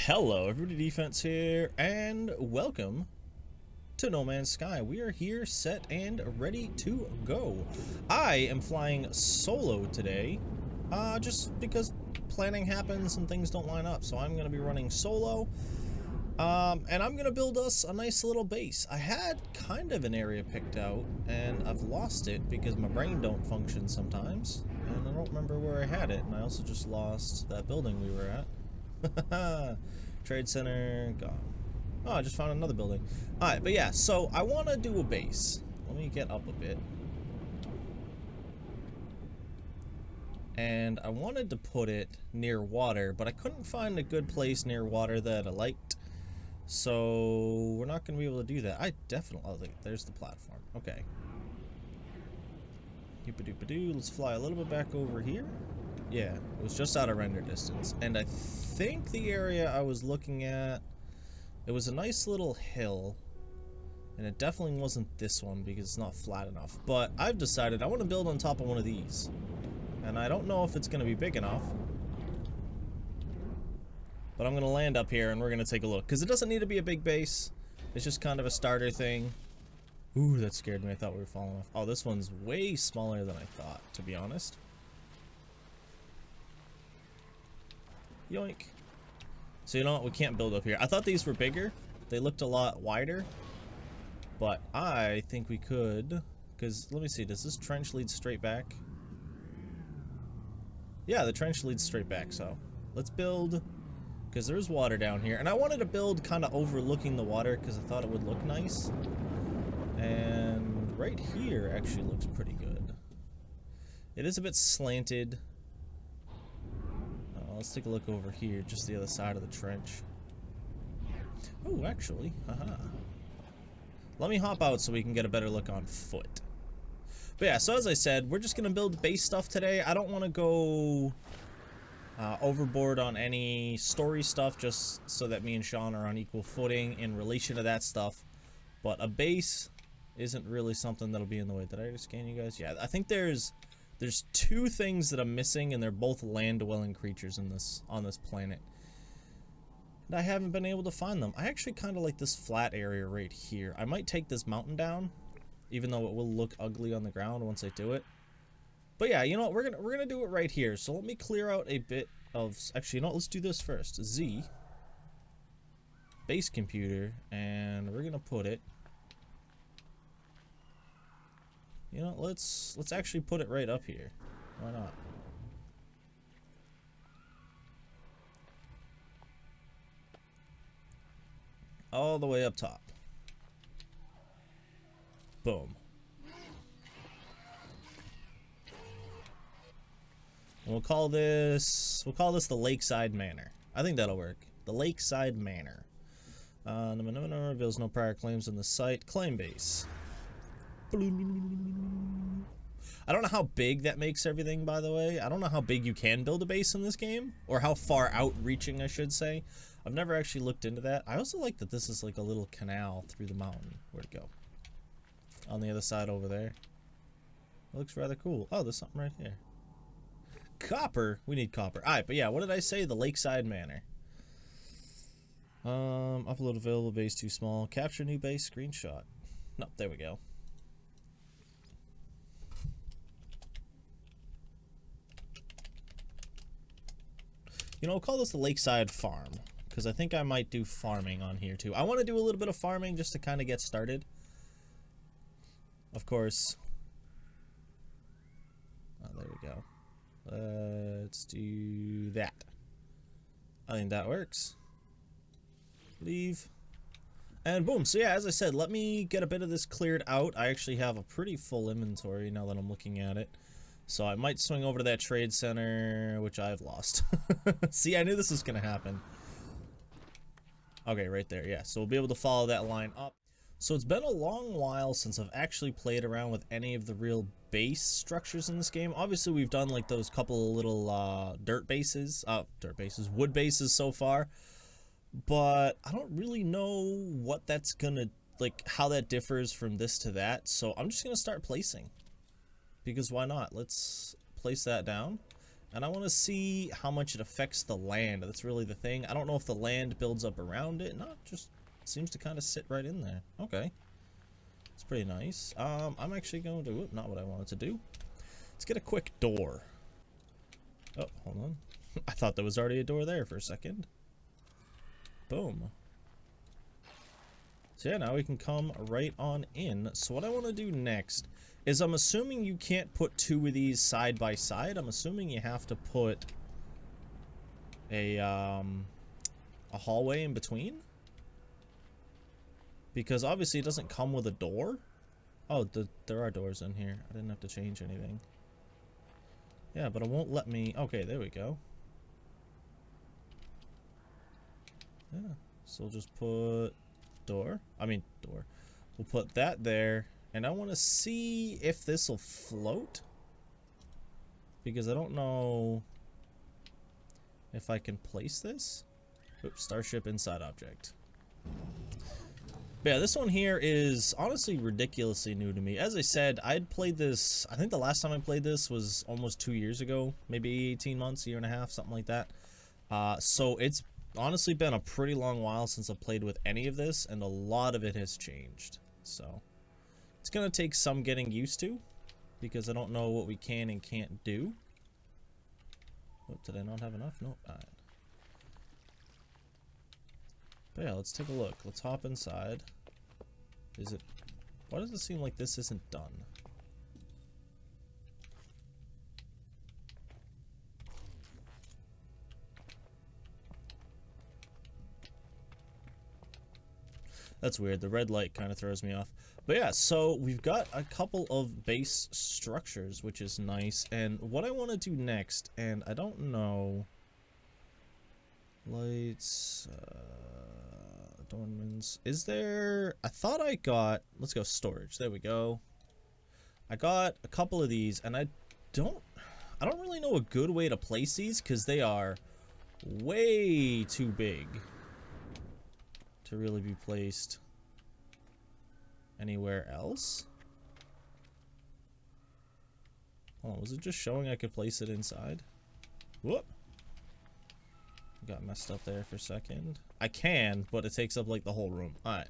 Hello everybody, Defense here, and welcome to No Man's Sky. We are here, set, and ready to go. I am flying solo today, just because planning happens and things don't line up, so I'm going to be running solo, and I'm going to build us a nice little base. I had kind of an area picked out, and I've lost it because my brain don't function sometimes, and I don't remember where I had it, and I also just lost that building we were at. Trade center gone. Oh, I just found another building. Alright, but yeah, so I want to do a base. Let me get up a bit. And I wanted to put it near water, but I couldn't find a good place near water that I liked. So we're not going to be able to do that. I definitely... Oh, there's the platform. Okay. Doop-a-doop-a-doo. Let's fly a little bit back over here. Yeah, it was just out of render distance. And I think the area I was looking at, it was a nice little hill. And it definitely wasn't this one because it's not flat enough. But I've decided I want to build on top of one of these. And I don't know if it's going to be big enough. But I'm going to land up here and we're going to take a look. Because it doesn't need to be a big base. It's just kind of a starter thing. Ooh, that scared me. I thought we were falling off. Oh, this one's way smaller than I thought, to be honest. Yoink. So you know what, we can't build up here. I thought these were bigger. They looked a lot wider. But I think we could, because let me see, does this trench lead straight back? Yeah, the trench leads straight back, so let's build, because there's water down here. And I wanted to build kind of overlooking the water because I thought it would look nice. And right here actually looks pretty good. It is a bit slanted. Let's take a look over here, just the other side of the trench. Oh, actually, haha. Let me hop out so we can get a better look on foot. But yeah, so as I said, we're just gonna build base stuff today. I don't want to go overboard on any story stuff, just so that me and Sean are on equal footing in relation to that stuff. But a base isn't really something that'll be in the way. Did I just scan you guys? Yeah, I think there's two things that I'm missing, and they're both land-dwelling creatures on this planet. And I haven't been able to find them. I actually kind of like this flat area right here. I might take this mountain down, even though it will look ugly on the ground once I do it. But yeah, you know what? We're gonna do it right here. So let me clear out a bit of... Actually, you know what? Let's do this first. Z. Base computer. And we're gonna put it... You know, let's actually put it right up here. Why not? All the way up top. Boom. And we'll call this the Lakeside Manor. I think that'll work. The Lakeside Manor. Reveals no prior claims on the site. Claim base. I don't know how big that makes everything, by the way. I don't know how big you can build a base in this game, or how far outreaching I should say. I've never actually looked into that. I also like that this is like a little canal through the mountain. Where'd it go? On the other side over there. It looks rather cool. Oh, there's something right here. Copper. We need copper. Alright, but yeah, what did I say? The Lakeside Manor. Upload available, base too small. Capture new base, screenshot. Nope, there we go. You know, we'll call this the Lakeside Farm, because I think I might do farming on here too. I want to do a little bit of farming just to kind of get started. Of course. Oh, there we go. Let's do that. I think that works. Leave. And boom. So yeah, as I said, let me get a bit of this cleared out. I actually have a pretty full inventory now that I'm looking at it. So I might swing over to that trade center, which I've lost. See, I knew this was going to happen. Okay, right there, yeah. So we'll be able to follow that line up. So it's been a long while since I've actually played around with any of the real base structures in this game. Obviously, we've done like those couple of little wood bases so far. But I don't really know what that's going to, like, how that differs from this to that. So I'm just going to start placing. Because why not? Let's place that down. And I want to see how much it affects the land. That's really the thing. I don't know if the land builds up around it. No, it just seems to kind of sit right in there. Okay. It's pretty nice. I'm actually going to... Whoop, not what I wanted to do. Let's get a quick door. Oh, hold on. I thought there was already a door there for a second. Boom. So yeah, now we can come right on in. So what I want to do next is, I'm assuming you can't put two of these side by side. I'm assuming you have to put a hallway in between. Because obviously it doesn't come with a door. Oh, there are doors in here. I didn't have to change anything. Yeah, but it won't let me... Okay, there we go. Yeah, so we'll just put door. We'll put that there. And I want to see if this will float. Because I don't know if I can place this. Oops, starship inside object. But yeah, this one here is honestly ridiculously new to me. As I said, I'd played this, I think the last time I played this was almost 2 years ago. Maybe 18 months, a year and a half, something like that. So it's honestly been a pretty long while since I've played with any of this, and a lot of it has changed. So it's going to take some getting used to, because I don't know what we can and can't do. Oh, did I not have enough? Nope. Alright. But yeah, let's take a look. Let's hop inside. Is it... Why does it seem like this isn't done? That's weird. The red light kind of throws me off. But yeah, so we've got a couple of base structures, which is nice. And what I want to do next, and I don't know... Lights... adornments. Is there... I thought I got... Let's go storage. There we go. I got a couple of these, and I don't really know a good way to place these, because they are way too big to really be placed anywhere else. Hold on, was it just showing I could place it inside? Whoop. Got messed up there for a second. I can, but it takes up like the whole room. Alright.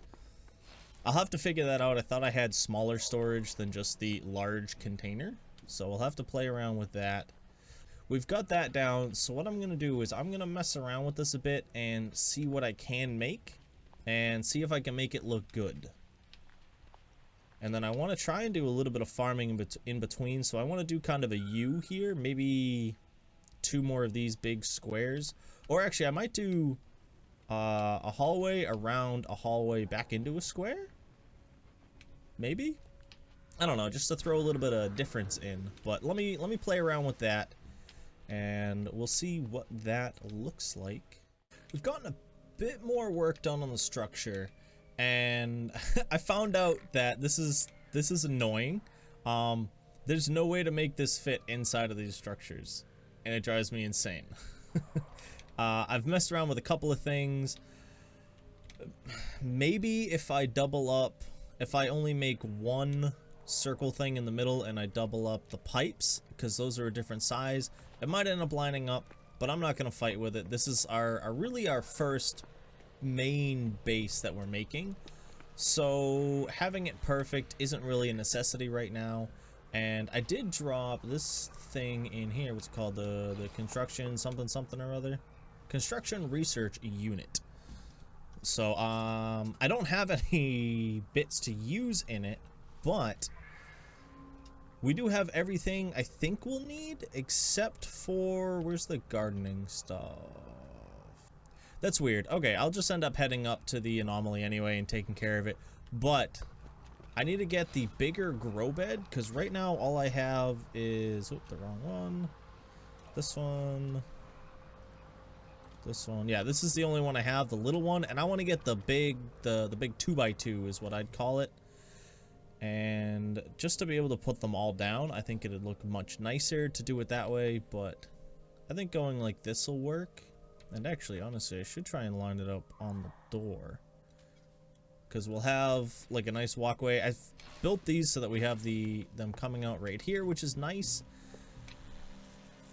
I'll have to figure that out. I thought I had smaller storage than just the large container. So we'll have to play around with that. We've got that down. So what I'm going to do is I'm going to mess around with this a bit and see what I can make. And see if I can make it look good. And then I want to try and do a little bit of farming in between. So I want to do kind of a U here. Maybe 2 more of these big squares. Or actually, I might do a hallway around a hallway back into a square? Maybe? I don't know, just to throw a little bit of difference in. But let me play around with that, and we'll see what that looks like. We've gotten a bit more work done on the structure, and I found out that this is annoying. There's no way to make this fit inside of these structures, and it drives me insane. I've messed around with a couple of things. Maybe if I double up, if I only make one circle thing in the middle and I double up the pipes, because those are a different size, it might end up lining up, but I'm not going to fight with it. This is really our first main base that we're making. So having it perfect isn't really a necessity right now. And I did drop this thing in here, what's called the construction something or other. Construction research unit. So I don't have any bits to use in it, but we do have everything I think we'll need, except for, where's the gardening stuff? That's weird. Okay, I'll just end up heading up to the anomaly anyway and taking care of it. But I need to get the bigger grow bed, because right now all I have is, oh, the wrong one. This one. This one. Yeah, this is the only one I have, the little one, and I want to get the big 2x2 is what I'd call it. And just to be able to put them all down, I think it'd look much nicer to do it that way, but I think going like this will work. And actually, honestly, I should try and line it up on the door, because we'll have like a nice walkway. I've built these so that we have them coming out right here, which is nice.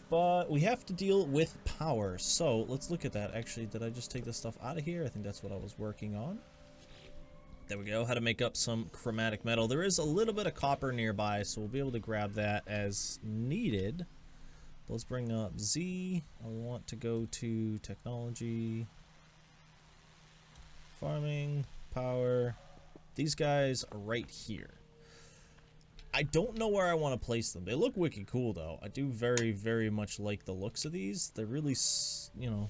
But we have to deal with power. So let's look at that. Actually, did I just take this stuff out of here? I think that's what I was working on. There we go. How to make up some chromatic metal. There is a little bit of copper nearby, so we'll be able to grab that as needed. Let's bring up Z. I want to go to technology, farming, power. These guys are right here. I don't know where I want to place them. They look wicked cool, though. I do very, very much like the looks of these. They're really, you know,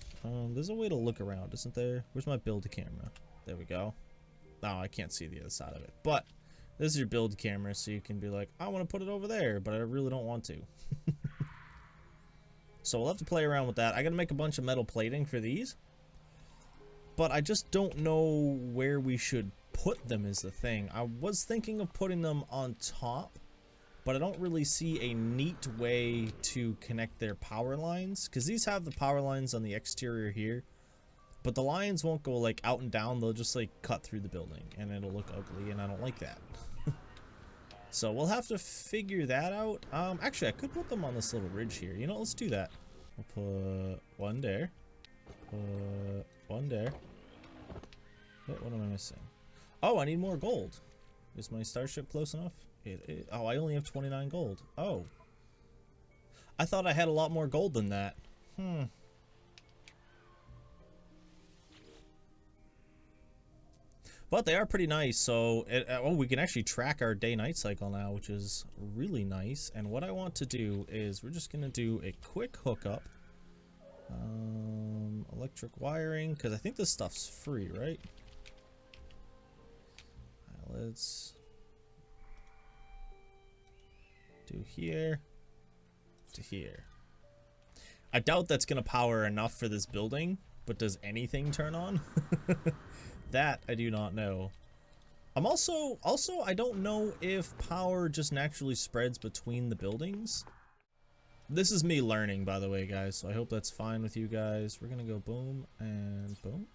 there's a way to look around, isn't there? Where's my build camera? There we go. No, I can't see the other side of it. But this is your build camera, so you can be like, I want to put it over there, but I really don't want to. So we'll have to play around with that. I got to make a bunch of metal plating for these. But I just don't know where we should put them is the thing. I was thinking of putting them on top, but I don't really see a neat way to connect their power lines, because these have the power lines on the exterior here, but the lines won't go like out and down. They'll just like cut through the building and it'll look ugly, and I don't like that. So we'll have to figure that out. Actually, I could put them on this little ridge here. You know, let's do that. We'll put one there, put one there. What am I missing? Oh, I need more gold. Is my starship close enough? Oh, I only have 29 gold. Oh. I thought I had a lot more gold than that. But they are pretty nice, so we can actually track our day-night cycle now, which is really nice. And what I want to do is we're just going to do a quick hookup. Electric wiring, because I think this stuff's free, right? Let's do here to here. I doubt that's going to power enough for this building, but does anything turn on? That I do not know. I'm also I don't know if power just naturally spreads between the buildings. This is me learning, by the way, guys, so I hope that's fine with you guys. We're gonna go boom and boom.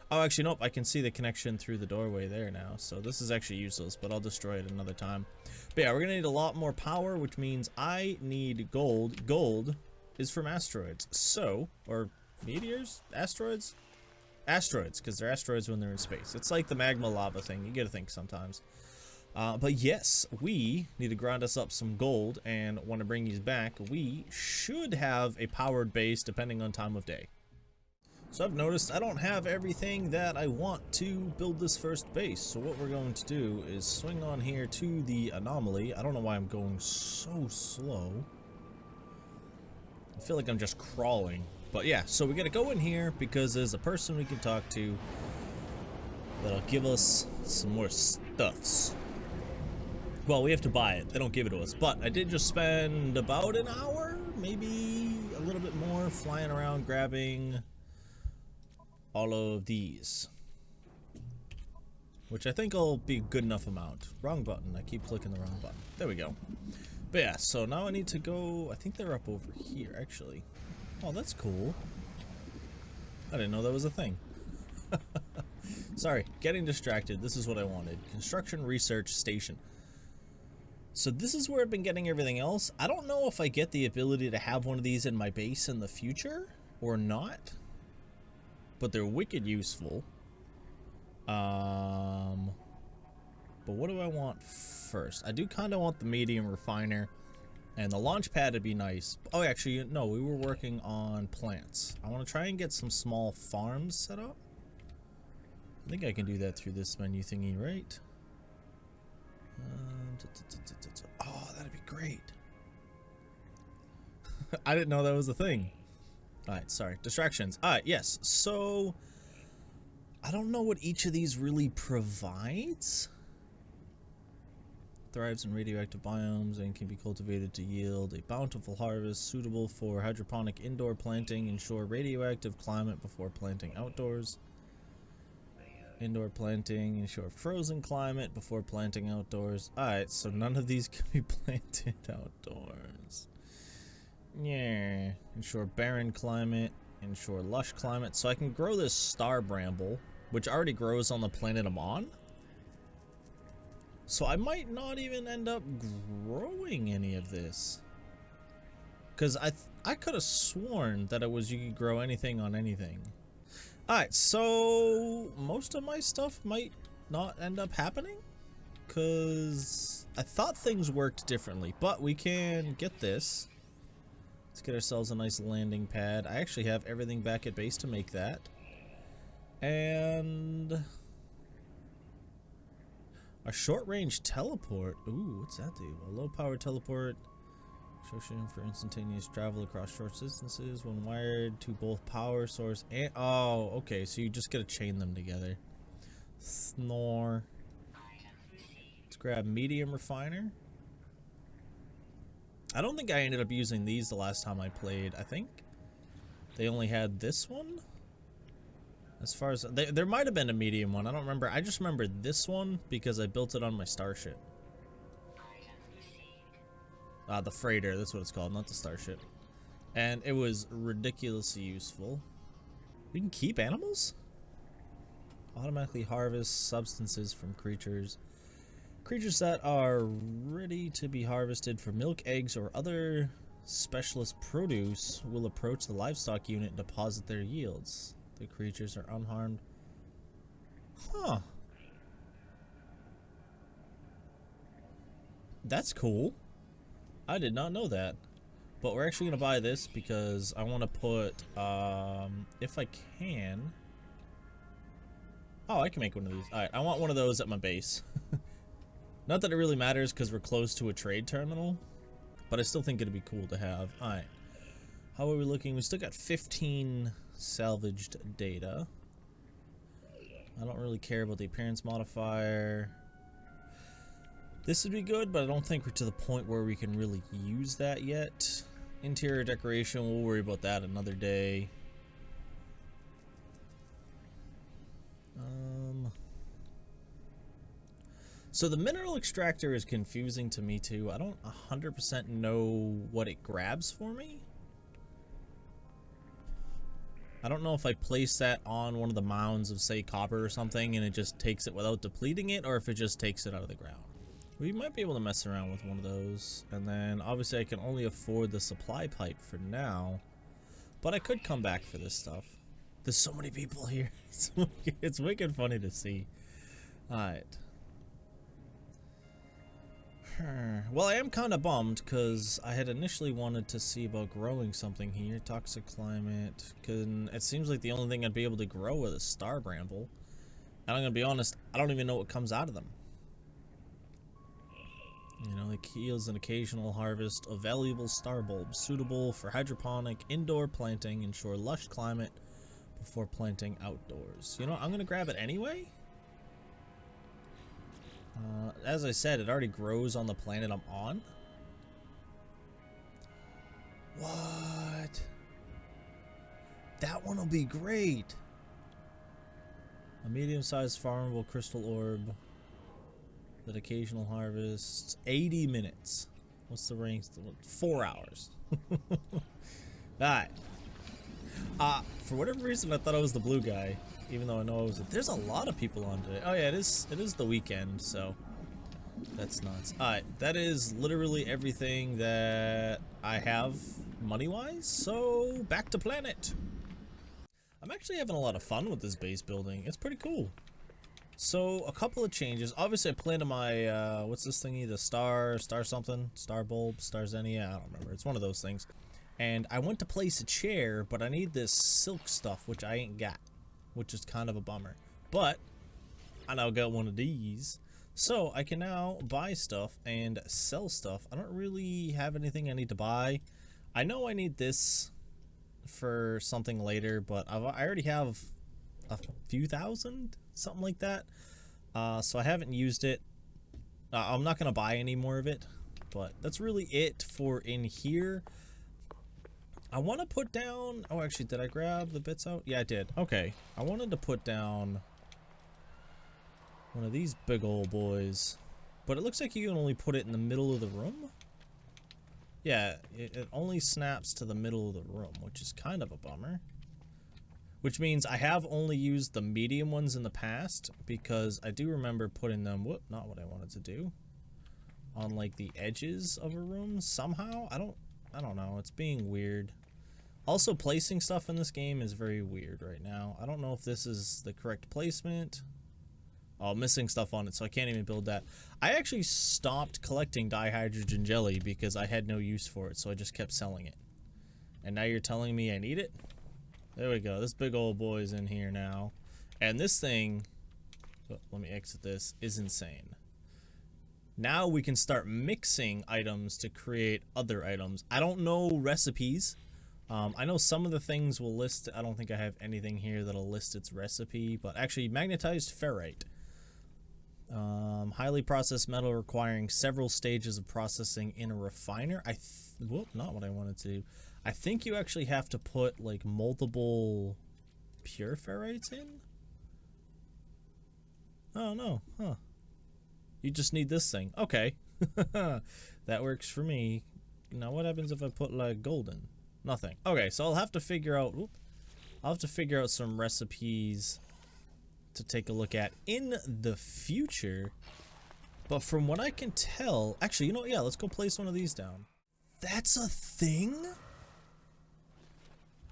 Oh, actually, nope, I can see the connection through the doorway there now, so this is actually useless, but I'll destroy it another time. But yeah, we're gonna need a lot more power, which means I need gold. Gold is from asteroids, so, or meteors? Asteroids? Asteroids, because they're asteroids when they're in space. It's like the magma lava thing. You gotta think sometimes. But yes, we need to grind us up some gold, and want to bring these back. We should have a powered base depending on time of day. So I've noticed I don't have everything that I want to build this first base. So what we're going to do is swing on here to the anomaly. I don't know why I'm going so slow. I feel like I'm just crawling. But yeah, so we gotta go in here because there's a person we can talk to that'll give us some more stuffs. Well, we have to buy it. They don't give it to us. But I did just spend about an hour, maybe a little bit more, flying around grabbing all of these, which I think will be a good enough amount. Wrong button. I keep clicking the wrong button. There we go. But yeah, so now I need to go. I think they're up over here, actually. Oh, that's cool. I didn't know that was a thing. Sorry, getting distracted. This is what I wanted. Construction Research Station. So this is where I've been getting everything else. I don't know if I get the ability to have one of these in my base in the future or not, but they're wicked useful. But what do I want first? I do kind of want the medium refiner. And the launch pad would be nice. Oh, actually, no, we were working on plants. I want to try and get some small farms set up. I think I can do that through this menu thingy, right? Oh, that'd be great. I didn't know that was a thing. Alright, sorry. Distractions. Alright, yes. So, I don't know what each of these really provides. Thrives in radioactive biomes and can be cultivated to yield a bountiful harvest suitable for hydroponic indoor planting. Ensure radioactive climate before planting outdoors. Indoor planting. Ensure frozen climate before planting outdoors. Alright, so none of these can be planted outdoors. Yeah. Ensure barren climate. Ensure lush climate. So I can grow this star bramble, which already grows on the planet I'm on. So I might not even end up growing any of this. because I could have sworn that it was you could grow anything on anything. Alright, so most of my stuff might not end up happening, because I thought things worked differently, but we can get this. Let's get ourselves a nice landing pad. I actually have everything back at base to make that. And a short-range teleport. Ooh, what's that do? A low-power teleport. Shoshin for instantaneous travel across short distances when wired to both power source and... Oh, okay, so you just gotta chain them together. Snore. Let's grab medium refiner. I don't think I ended up using these the last time I played. I think they only had this one. As far as... There might have been a medium one. I don't remember. I just remember this one because I built it on my starship. The freighter, that's what it's called, not the starship. And it was ridiculously useful. We can keep animals? Automatically harvest substances from creatures. Creatures that are ready to be harvested for milk, eggs, or other specialist produce will approach the livestock unit and deposit their yields. The creatures are unharmed. Huh. That's cool. I did not know that. But we're actually going to buy this because I want to put, if I can... Oh, I can make one of these. Alright, I want one of those at my base. Not that it really matters because we're close to a trade terminal, but I still think it'd be cool to have. Alright. How are we looking? We still got 15 salvaged data. I don't really care about the appearance modifier. This would be good, but I don't think we're to the point where we can really use that yet. Interior decoration, we'll worry about that another day. So the mineral extractor is confusing to me too. I don't 100% know what it grabs for me. I don't know if I place that on one of the mounds of, say, copper or something and it just takes it without depleting it, or if it just takes it out of the ground. We might be able to mess around with one of those. And then obviously I can only afford the supply pipe for now, but I could come back for this stuff. There's so many people here. It's wicked funny to see. Alright. Well, I am kind of bummed because I had initially wanted to see about growing something here. Toxic climate. It seems like the only thing I'd be able to grow is a star bramble. And I'm going to be honest, I don't even know what comes out of them. You know, it yields an occasional harvest of valuable star bulbs suitable for hydroponic indoor planting, ensure lush climate before planting outdoors. You know, I'm going to grab it anyway. As I said, it already grows on the planet I'm on. What? That one will be great. A medium-sized farmable crystal orb. That occasional harvest. 80 minutes. What's the range? 4 hours. Alright. For whatever reason, I thought I was the blue guy. Even though I know I was. There's a lot of people on today. Oh yeah, it is the weekend, so that's nuts. Alright, that is literally everything that I have money-wise, so back to planet. I'm actually having a lot of fun with this base building. It's pretty cool. So, a couple of changes. Obviously, I planted my, what's this thingy? The star something? Star bulb? Star Xenia? I don't remember. It's one of those things. And I went to place a chair, but I need this silk stuff, which I ain't got. Which is kind of a bummer. But I now got one of these. So I can now buy stuff and sell stuff. I don't really have anything I need to buy. I know I need this for something later, but I already have a few thousand, something like that. So I haven't used it. I'm not going to buy any more of it, but that's really it for in here. I want to put down... Oh, actually, did I grab the bits out? Yeah, I did. Okay. I wanted to put down one of these big old boys. But it looks like you can only put it in the middle of the room. Yeah, it only snaps to the middle of the room, which is kind of a bummer. Which means I have only used the medium ones in the past, because I do remember putting them... Whoop, not what I wanted to do. On, like, the edges of a room somehow. I don't I don't know, it's being weird. Also, placing stuff in this game is very weird right now. I don't know if this is the correct placement. Oh, missing stuff on it, so I can't even build that. I actually stopped collecting dihydrogen jelly because I had no use for it, so I just kept selling it. And now you're telling me I need it? There we go. This big old boy's in here now. And this thing, oh, let me exit this, is insane. Now we can start mixing items to create other items. I don't know recipes. I know some of the things will list. I don't think I have anything here that'll list its recipe, but actually magnetized ferrite. Highly processed metal requiring several stages of processing in a refiner. Whoop, not what I wanted to do. I think you actually have to put like multiple pure ferrites in. Oh no, huh. You just need this thing. Okay. That works for me. Now what happens if I put like golden? Nothing. Okay, so I'll have to figure out some recipes to take a look at in the future. But from what I can tell, actually, you know, yeah, let's go place one of these down. That's a thing?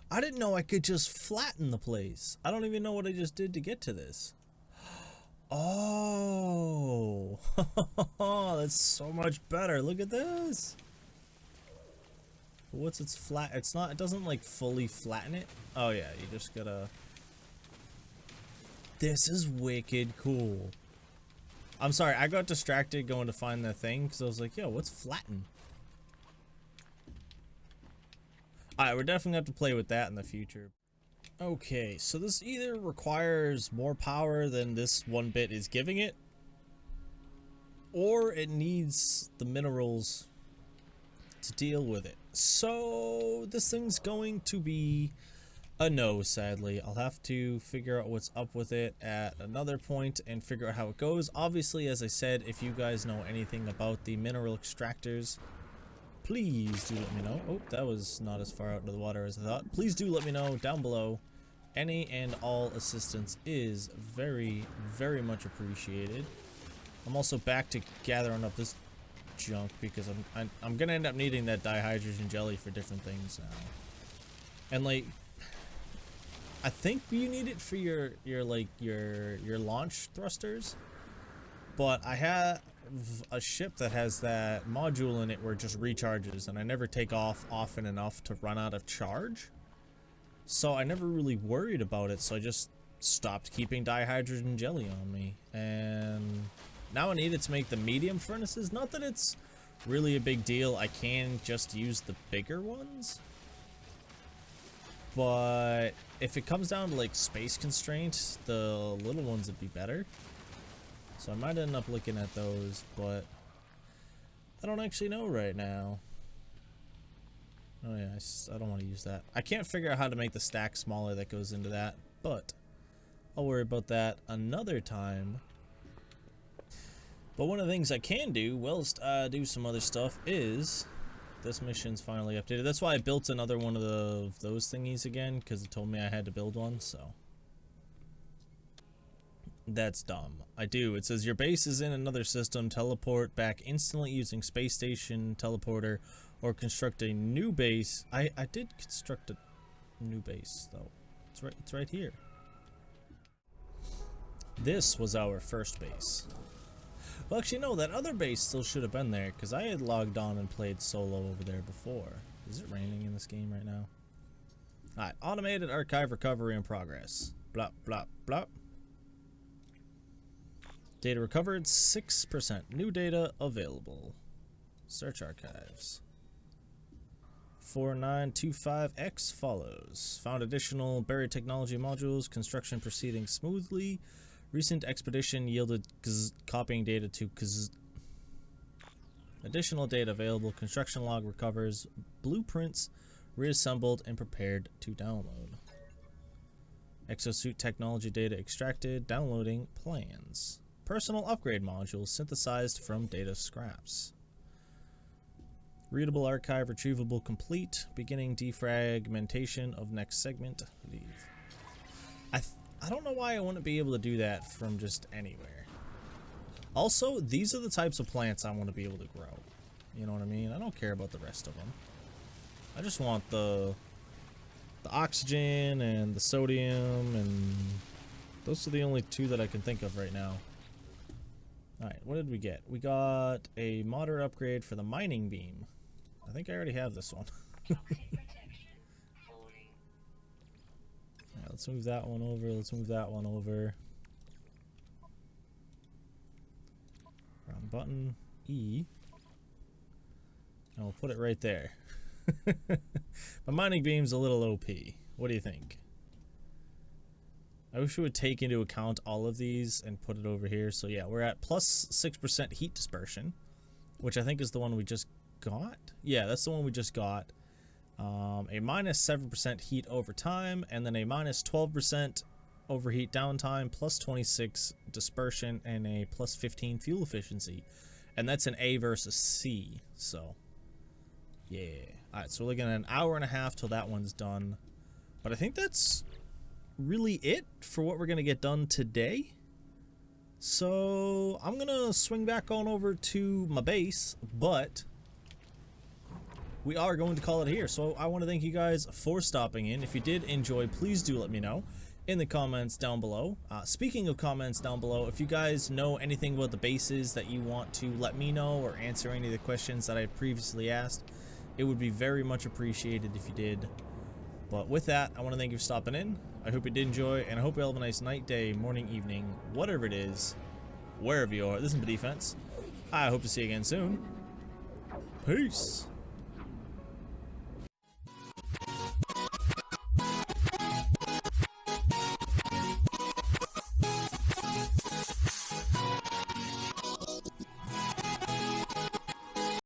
I didn't know I could just flatten the place. I don't even know what I just did to get to this. Oh, that's so much better. Look at this. What's its flat? It's not, it doesn't like fully flatten it. Oh yeah, you just gotta. This is wicked cool. I'm sorry, I got distracted going to find that thing because I was like, yo, what's flatten? Alright, we're definitely gonna have to play with that in the future. Okay, so this either requires more power than this one bit is giving it, or it needs the minerals to deal with it. So this thing's going to be a no, sadly. I'll have to figure out what's up with it at another point and figure out how it goes. Obviously, as I said, if you guys know anything about the mineral extractors, please do let me know. Oh, that was not as far out into the water as I thought. Please do let me know down below. Any and all assistance is very, very much appreciated. I'm also back to gathering up this junk because I'm gonna end up needing that dihydrogen jelly for different things now. And like, I think you need it for your launch thrusters, but I have a ship that has that module in it where it just recharges, and I never take off often enough to run out of charge. So I never really worried about it, so I just stopped keeping dihydrogen jelly on me. And now I need it to make the medium furnaces. Not that it's really a big deal. I can just use the bigger ones. But if it comes down to like space constraints, the little ones would be better. So I might end up looking at those, but I don't actually know right now. Oh yeah, I don't want to use that. I can't figure out how to make the stack smaller that goes into that, but I'll worry about that another time. But one of the things I can do whilst I do some other stuff is this mission's finally updated. That's why I built another one of those thingies again, because it told me I had to build one, so. That's dumb. I do. It says your base is in another system. Teleport back instantly using space station teleporter, or construct a new base. I did construct a new base though. It's right here. This was our first base. Well, actually no, that other base still should have been there because I had logged on and played solo over there before. Is it raining in this game right now? Alright, automated archive recovery in progress. Blop, blop, blop. Data recovered 6%. New data available. Search archives. 4925X follows. Found additional buried technology modules. Construction proceeding smoothly. Recent expedition yielded copying data to additional data available. Construction log recovers. Blueprints reassembled and prepared to download. Exosuit technology data extracted. Downloading plans. Personal upgrade modules synthesized from data scraps. Readable archive retrievable complete. Beginning defragmentation of next segment. Leave. I don't know why I wouldn't be able to do that from just anywhere. Also, these are the types of plants I want to be able to grow. You know what I mean? I don't care about the rest of them. I just want the oxygen and the sodium, and those are the only two that I can think of right now. Alright, what did we get? We got a moderate upgrade for the mining beam. I think I already have this one. Alright, let's move that one over. Let's move that one over. Wrong button. E. And we'll put it right there. My mining beam's a little OP. What do you think? I wish we would take into account all of these and put it over here. So yeah, we're at plus 6% heat dispersion, which I think is the one we just got. Yeah, that's the one we just got. A minus 7% heat over time, and then a minus 12% overheat downtime, plus 26 dispersion, and a plus 15 fuel efficiency. And that's an A versus C, so yeah. Alright, so we're looking at an hour and a half till that one's done. But I think that's really it for what we're going to get done today. So I'm going to swing back on over to my base, but we are going to call it here. So I want to thank you guys for stopping in. If you did enjoy, please do let me know in the comments down below. Speaking of comments down below, if you guys know anything about the bases that you want to let me know or answer any of the questions that I previously asked, it would be very much appreciated if you did. But with that, I want to thank you for stopping in. I hope you did enjoy, and I hope you all have a nice night, day, morning, evening, whatever it is, wherever you are. This is the defense. I hope to see you again soon. Peace.